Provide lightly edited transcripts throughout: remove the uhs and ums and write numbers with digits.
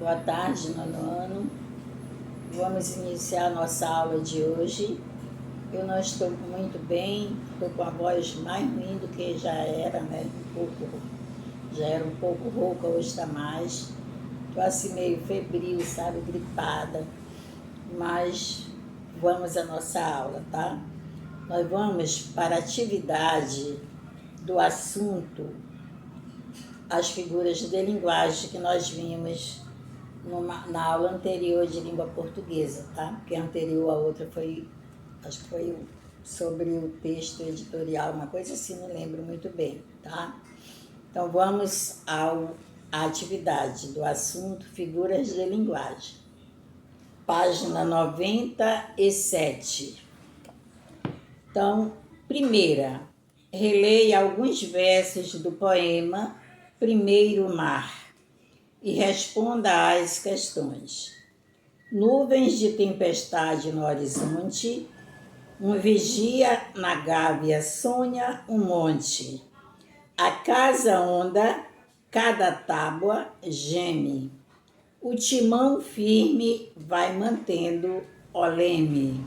Boa tarde, nono ano. Vamos iniciar a nossa aula de hoje. Eu não estou muito bem, estou com a voz mais ruim do que já era, né? Já era um pouco rouca, hoje está mais. Estou assim meio febril, sabe? Gripada. Mas vamos à nossa aula, tá? Nós vamos para a atividade do assunto as figuras de linguagem que nós vimos na aula anterior de língua portuguesa, tá? Porque a anterior a outra foi, acho que foi sobre o texto editorial, uma coisa assim, não lembro muito bem, tá? Então vamos à atividade do assunto figuras de linguagem. Página 97. Então, primeira, releia alguns versos do poema Primeiro Mar e responda às questões. Nuvens de tempestade no horizonte, um vigia na gávea sonha um monte. A casa onda, cada tábua geme. O timão firme vai mantendo o leme.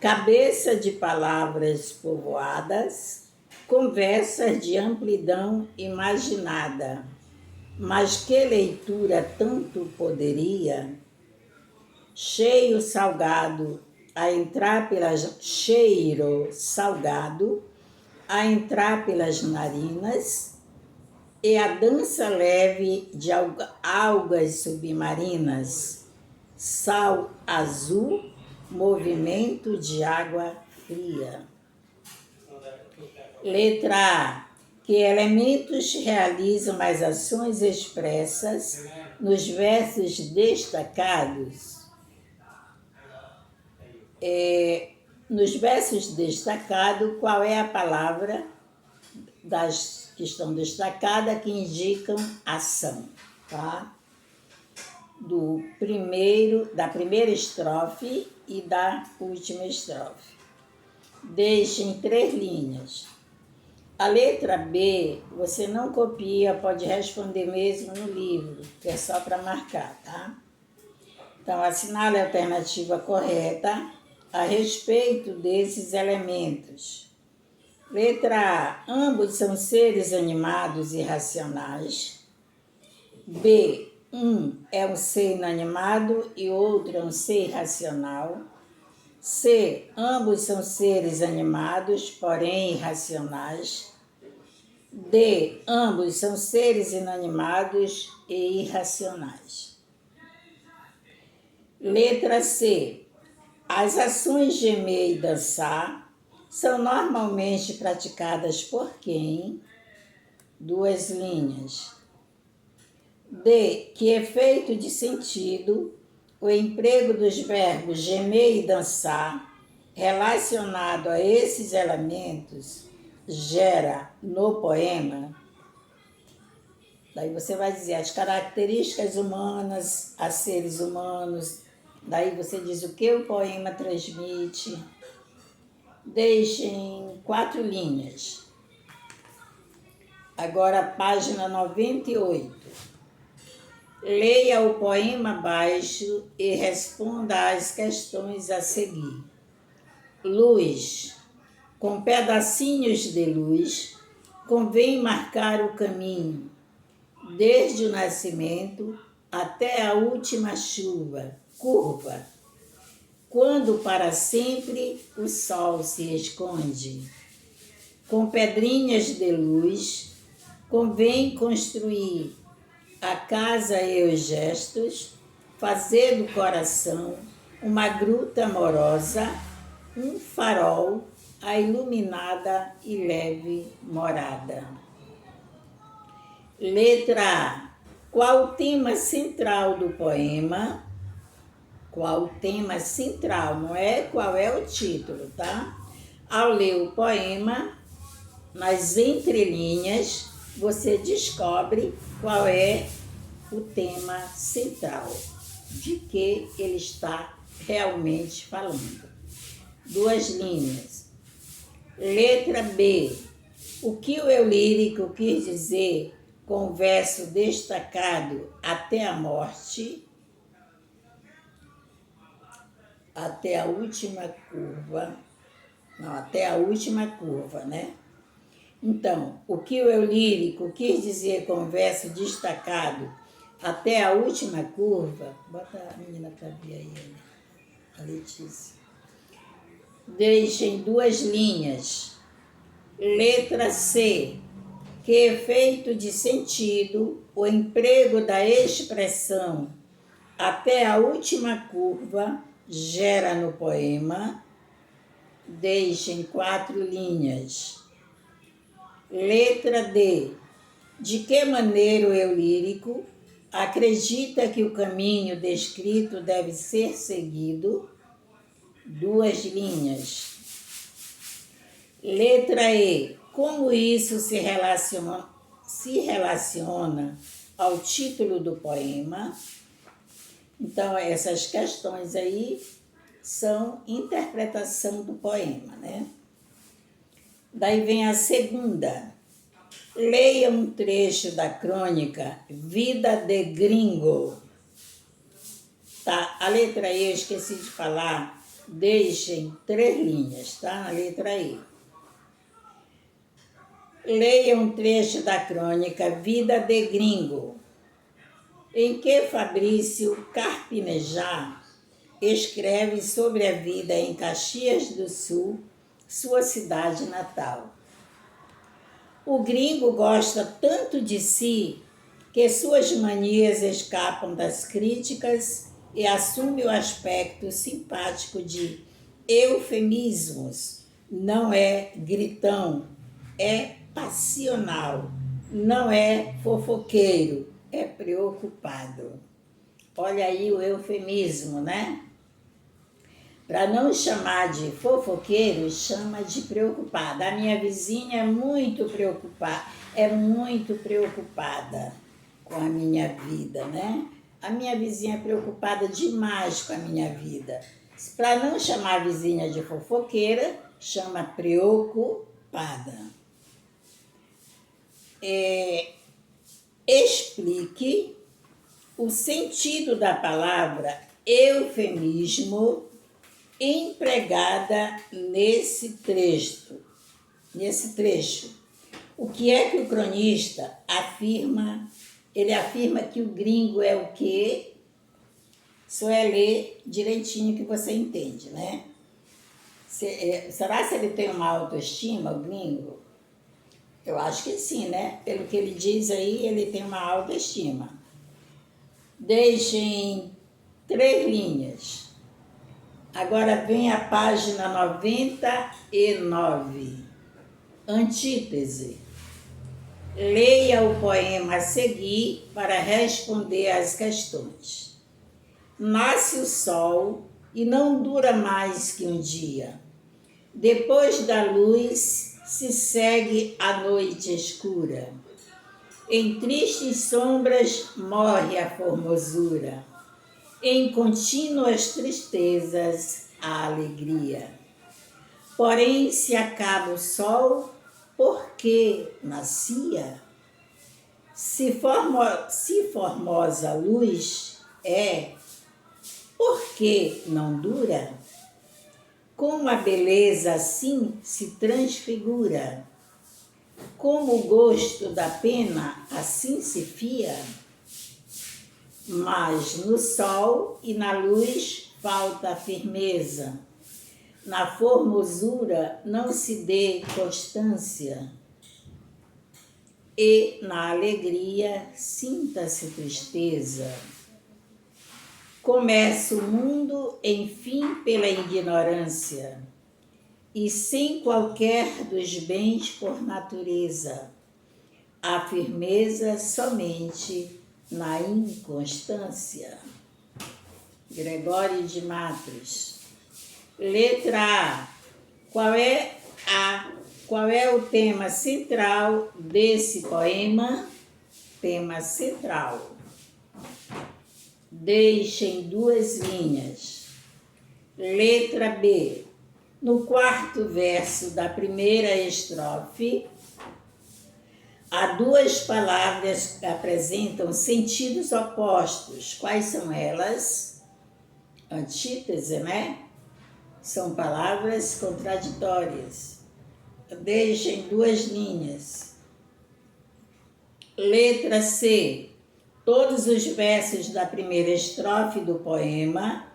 Cabeça de palavras povoadas, conversas de amplidão imaginada. Mas que leitura tanto poderia? Cheiro salgado a entrar pelas narinas, e a dança leve de algas submarinas, sal azul, movimento de água fria. Letra A. Que elementos realizam as ações expressas nos versos destacados? Nos versos destacados, qual é a palavra das que estão destacadas que indicam ação, tá? Da primeira estrofe e da última estrofe. Deixe em 3 linhas. A letra B, você não copia, pode responder mesmo no livro, que é só para marcar, tá? Então, assinale a alternativa correta a respeito desses elementos. Letra A, ambos são seres animados e racionais. B, um é um ser inanimado e outro é um ser racional. C, ambos são seres animados, porém irracionais. D, ambos são seres inanimados e irracionais. Letra C, as ações gemer e dançar são normalmente praticadas por quem? 2 linhas. D, que efeito de sentido o emprego dos verbos gemer e dançar relacionado a esses elementos gera no poema? Daí você vai dizer as características humanas a seres humanos. Daí você diz o que o poema transmite. Deixe em 4 linhas. Agora, página 98. Leia o poema abaixo e responda às questões a seguir. Luz. Com pedacinhos de luz, convém marcar o caminho, desde o nascimento até a última chuva, curva, quando para sempre o sol se esconde. Com pedrinhas de luz, convém construir a casa e os gestos, fazer do coração uma gruta amorosa, um farol, a iluminada e leve morada. Letra A. Qual o tema central do poema? Qual o tema central, não é qual é o título, tá? Ao ler o poema, nas entrelinhas, você descobre qual é o tema central, de que ele está realmente falando. 2 linhas. Letra B. O que o eu lírico quis dizer com verso destacado até a morte, até a última curva, não, até a última curva, né? Então, o que o eu lírico quis dizer com verso destacado até a última curva, bota a menina para abrir aí, né? A Letícia. Deixa em 2 linhas. Letra C, que efeito de sentido o emprego da expressão até a última curva gera no poema. Deixa em 4 linhas. Letra D, de que maneira o eu lírico acredita que o caminho descrito deve ser seguido? 2 linhas. Letra E, como isso se relaciona ao título do poema? Então, essas questões aí são interpretação do poema, né? Daí vem a segunda. Leia um trecho da crônica Vida de Gringo. Tá, a letra E eu esqueci de falar, deixem 3 linhas, tá? Na letra E. Leia um trecho da crônica Vida de Gringo, em que Fabrício Carpinejar escreve sobre a vida em Caxias do Sul, sua cidade natal. O gringo gosta tanto de si que suas manias escapam das críticas e assume o aspecto simpático de eufemismos. Não é gritão, é passional, não é fofoqueiro, é preocupado. Olha aí o eufemismo, né? Para não chamar de fofoqueiro, chama de preocupada. A minha vizinha é muito preocupada com a minha vida, né? A minha vizinha é preocupada demais com a minha vida. Para não chamar a vizinha de fofoqueira, chama preocupada. Explique o sentido da palavra eufemismo empregada nesse trecho. O que é que o cronista afirma? Ele afirma que o gringo é o quê? Só é ler direitinho que você entende, né? Será que ele tem uma autoestima, o gringo? Eu acho que sim, né? Pelo que ele diz aí, ele tem uma autoestima. Deixem 3 linhas. Agora vem a página 99. Antítese. Leia o poema a seguir para responder às questões. Nasce o sol e não dura mais que um dia. Depois da luz se segue a noite escura. Em tristes sombras morre a formosura. Em contínuas tristezas a alegria. Porém, se acaba o sol, por que nascia? Se formosa a luz é, por que não dura? Como a beleza assim se transfigura? Como o gosto da pena assim se fia? Mas no sol e na luz falta a firmeza. Na formosura não se dê constância. E na alegria sinta-se tristeza. Começa o mundo, enfim, pela ignorância, e sem qualquer dos bens por natureza. A firmeza somente na inconstância. Gregório de Matos. Letra A. Qual é o tema central desse poema? Tema central. Deixem 2 linhas. Letra B. No 4º verso da primeira estrofe, Há duas palavras que apresentam sentidos opostos. Quais são elas? Antítese, né? São palavras contraditórias. Deixem duas linhas. Letra C. Todos os versos da primeira estrofe do poema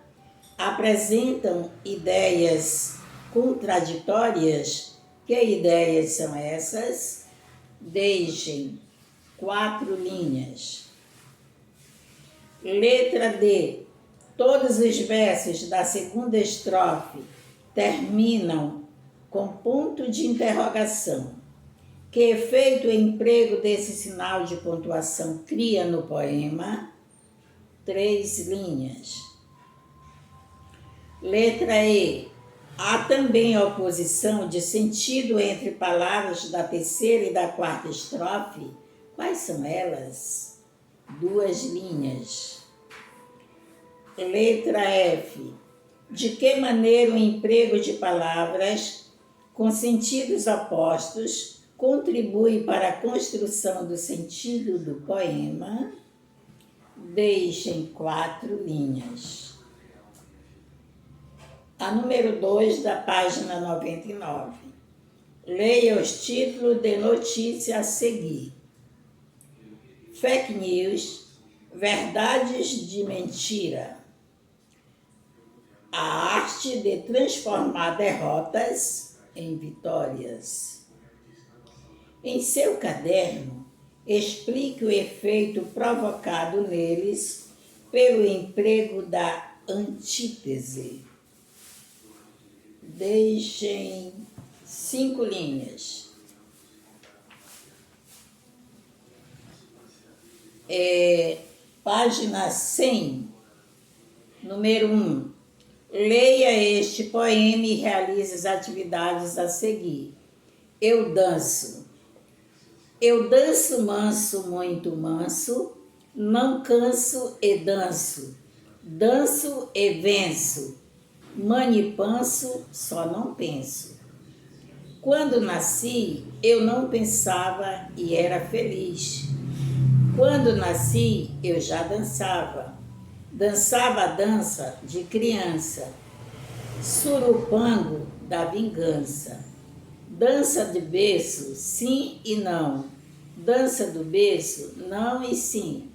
apresentam ideias contraditórias. Que ideias são essas? Deixem 4 linhas. Letra D. Todos os versos da segunda estrofe terminam com ponto de interrogação. Que efeito o emprego desse sinal de pontuação cria no poema? 3 linhas. Letra E. Há também oposição de sentido entre palavras da terceira e da quarta estrofe. Quais são elas? 2 linhas. Letra F. De que maneira o emprego de palavras com sentidos opostos contribui para a construção do sentido do poema? Deixem 4 linhas. A número 2 da página 99. Leia os títulos de notícia a seguir. Fake news, verdades de mentira. A arte de transformar derrotas em vitórias. Em seu caderno, explique o efeito provocado neles pelo emprego da antítese. Deixem 5 linhas. Página 100, número 1. Leia este poema e realize as atividades a seguir. Eu danço. Eu danço manso, muito manso, não canso e danço. Danço e venço. Manipanso, só não penso. Quando nasci, eu não pensava e era feliz. Quando nasci, eu já dançava. Dançava a dança de criança. Surupango da vingança. Dança de berço, sim e não. Dança do berço, não e sim.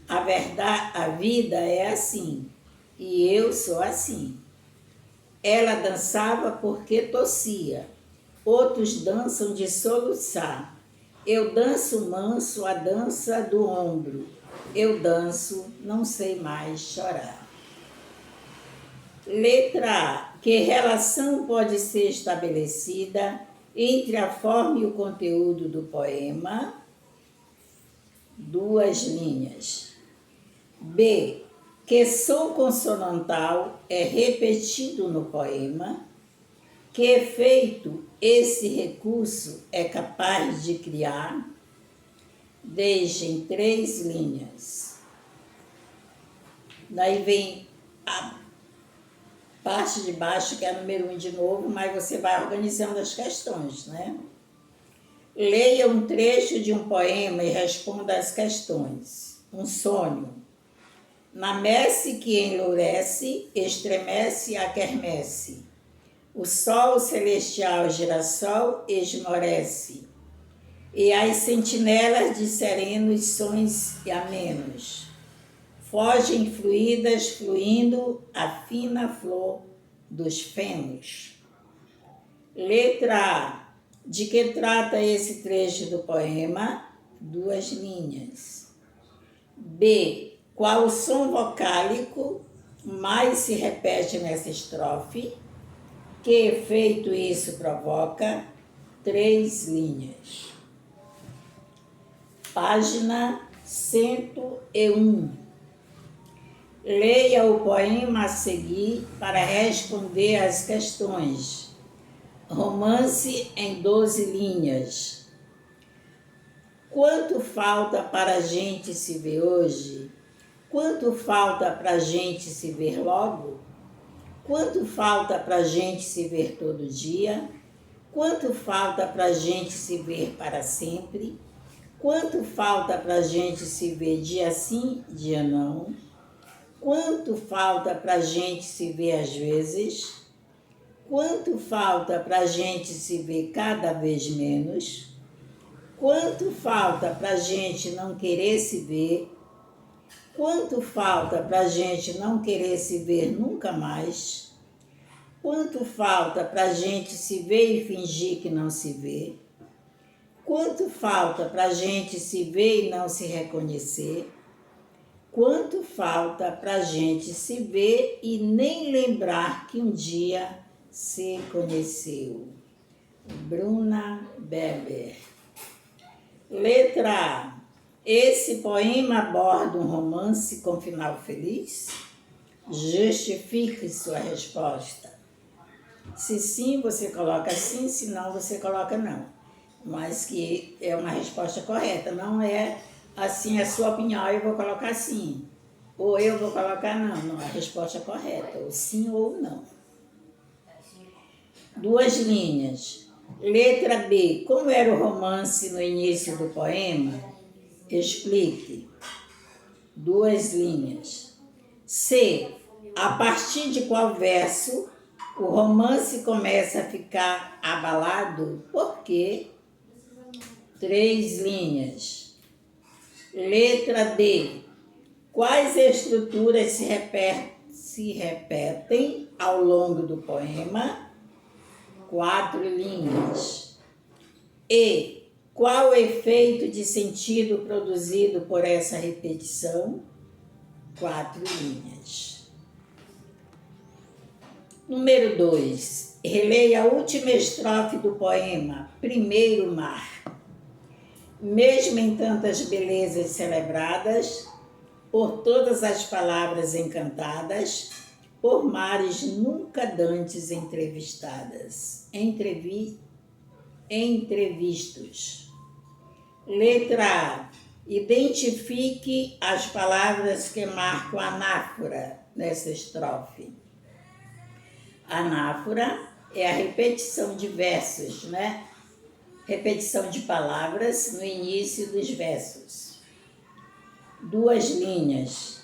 A vida é assim, e eu sou assim. Ela dançava porque tossia, outros dançam de soluçar. Eu danço manso a dança do ombro. Eu danço, não sei mais chorar. Letra A. Que relação pode ser estabelecida entre a forma e o conteúdo do poema? 2 linhas. B. Que som consonantal é repetido no poema? Que efeito esse recurso é capaz de criar? Deixem 3 linhas. Daí vem a parte de baixo, que é a número 1 de novo, mas você vai organizando as questões, né? Leia um trecho de um poema e responda às questões. Um sonho. Na messe que enlourece, estremece a quermesse. O sol celestial girassol esmorece. E as sentinelas de serenos sons e amenos fogem fluídas, fluindo a fina flor dos fenos. Letra A. De que trata esse trecho do poema? 2 linhas. B. Qual o som vocálico mais se repete nessa estrofe? Que efeito isso provoca? 3 linhas. Página 101. Leia o poema a seguir para responder às questões. Romance em 12 linhas. Quanto falta para a gente se ver hoje? Quanto falta para a gente se ver logo? Quanto falta para a gente se ver todo dia? Quanto falta para a gente se ver para sempre? Quanto falta para a gente se ver dia sim, dia não? Quanto falta para a gente se ver às vezes? Quanto falta para a gente se ver cada vez menos? Quanto falta para a gente não querer se ver? Quanto falta para a gente não querer se ver nunca mais? Quanto falta para a gente se ver e fingir que não se vê? Quanto falta para a gente se ver e não se reconhecer? Quanto falta para a gente se ver e nem lembrar que um dia se conheceu? Bruna Weber. Letra A. Esse poema aborda um romance com final feliz? Justifique sua resposta. Se sim, você coloca sim, se não, você coloca não. Mas que é uma resposta correta, não é assim a sua opinião, eu vou colocar sim, ou eu vou colocar não. Não, a resposta é correta, ou sim ou não. 2 linhas. Letra B. Como era o romance no início do poema? Explique. 2 linhas. C. A partir de qual verso o romance começa a ficar abalado? Por quê? 3 linhas. Letra D. Quais estruturas se repetem ao longo do poema? 4 linhas. E. Qual o efeito de sentido produzido por essa repetição? 4 linhas. Número 2. Releia a última estrofe do poema Primeiro Mar. Mesmo em tantas belezas celebradas, por todas as palavras encantadas, por mares nunca dantes entrevistadas. Entrevistos. Letra A. Identifique as palavras que marcam a anáfora nessa estrofe. Anáfora é a repetição de versos, né? Repetição de palavras no início dos versos. 2 linhas.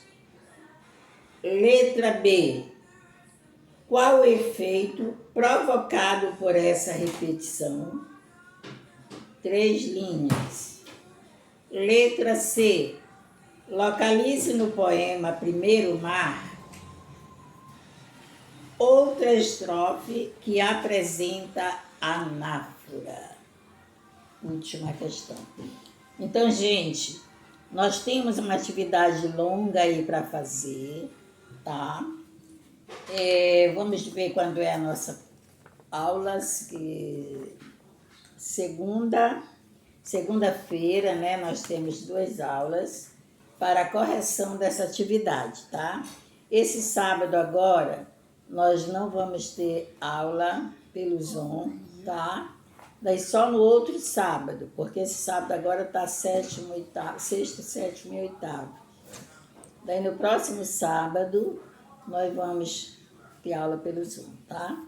Letra B. Qual o efeito provocado por essa repetição? 3 linhas. Letra C. Localize no poema Primeiro Mar outra estrofe que apresenta anáfora. Última questão. Então, gente, nós temos uma atividade longa aí para fazer, tá? Vamos ver quando é a nossa aula, segunda-feira, né? Nós temos 2 aulas para a correção dessa atividade, tá? Esse sábado agora, nós não vamos ter aula pelo Zoom, tá? Daí só no outro sábado, porque esse sábado agora está sexto, sétimo e oitavo. Daí no próximo sábado, nós vamos ter aula pelo Zoom, tá?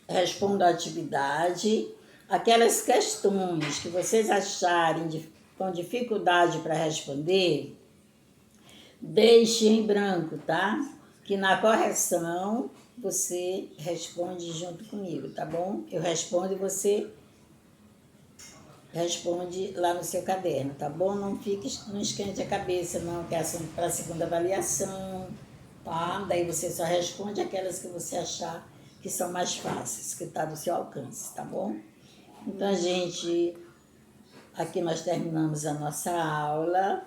Responda a atividade. Aquelas questões que vocês acharem com dificuldade para responder, deixe em branco, tá? Que na correção você responde junto comigo, tá bom? Eu respondo e você responde lá no seu caderno, tá bom? Não esquente a cabeça, não, que é para a segunda avaliação, tá? Daí você só responde aquelas que você achar que são mais fáceis, que está do seu alcance, tá bom? Então, gente, aqui nós terminamos a nossa aula.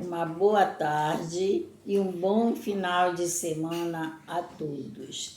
Uma boa tarde e um bom final de semana a todos.